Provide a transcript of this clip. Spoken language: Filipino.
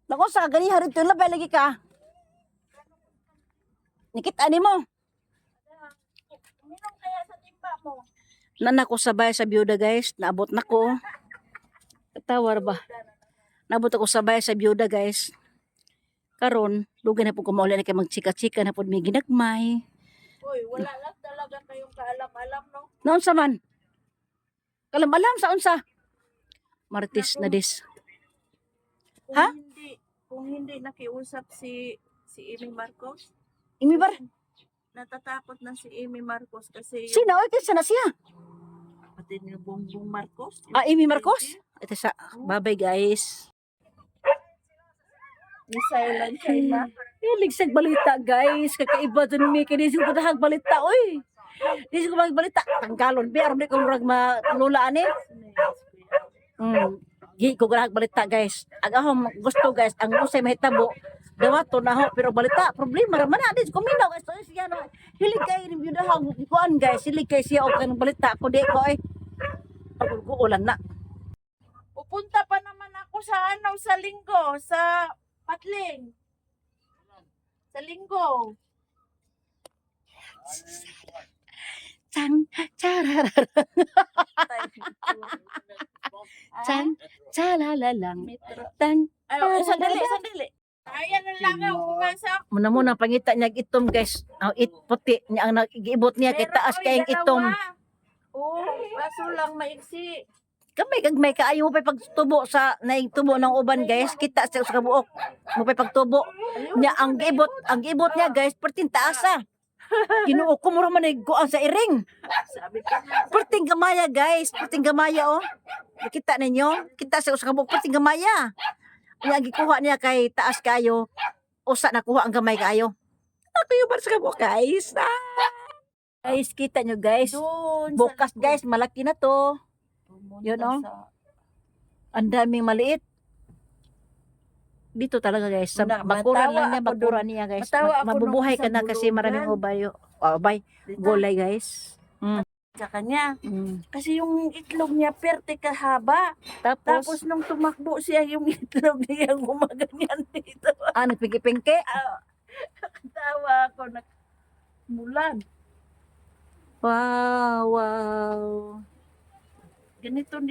Nako sa gani harit to labay lagi ka. Nikita ni mo. Minum kaya sa timba mo. Nan ako sabay sa byuda guys, naabot nako. Tawar ba? Naabot ako sabay sa byuda guys. Karon, lugay na po kumauli na kay magchika-chika na po may ginagmay. Uy, wala lang talaga kayong kaalam-alam, no? Naon sa man? Kalam-alam sa unsa? Martis na dis. Kung Ha? kung hindi nakiusap si Amy Marcos, Imi bar? natatakot na si Amy Marcos kasi Sino oy kinsa na siya? kapatid ni Bongbong Marcos. Ah, Imi Marcos? Ito sa babay guys. Ni silent China. Ligsag balita guys, kakaiba dun mi kini ko dahag balita oy. Di ko balita tanggalon bi aron di ko murag malulaan ni. Gi ko dahag balita guys. Agahom gusto guys ang usay mahitabo dawato na ho pero balita problema ra man na di ko minaw guys. So, siya no hilig kay ni biyudahang kuan guys, hilig kay siya og kanang balita ko di ko ay. Pagod ko ulan na. Pupunta pa naman ako sa linggo, sa Patling. Sa linggo. Chan charara chan chalalalang Metro. tan. Ay, sandali. Ayan na lang ako pumasok. Muna pangita niya itom guys. Ang puti niya ang nagiibot niya kay taas kayong itom. Oo, kaso lang maiksi. Kamay kag may kaayo mo pa pagtubo sa naigtubo ng uban guys. Kita sa kabuok. Mo pa pagtubo. Nya ang giibot niya guys perting taasa. Ginuo ko mo man kuan sa iring. Sabi ko nga. Perting gamaya guys, perting gamaya oh. Nakita ninyo? Kita sa kabuok perting gamaya. Nya gikuha niya kay taas kayo. Usa na kuha ang gamay kayo. Ako yung sa kabuok guys. Guys, kita nyo guys. Doon. Bukas guys, malaki na to. Yun, oh. Ang daming maliit. Dito talaga guys. Sa bakuran lang niya, bakuran niya guys. Matawa ako Mabubuhay nung ka na isang kasi maraming bulugan. ubay. Gulay guys. Sa kanya. Mm. Kasi yung itlog niya perte kahaba. Tapos nung tumakbo siya, yung itlog niya gumaganyan dito. Nagpingki-pingki. Tawa ako, mulan. Wow. Ganito din.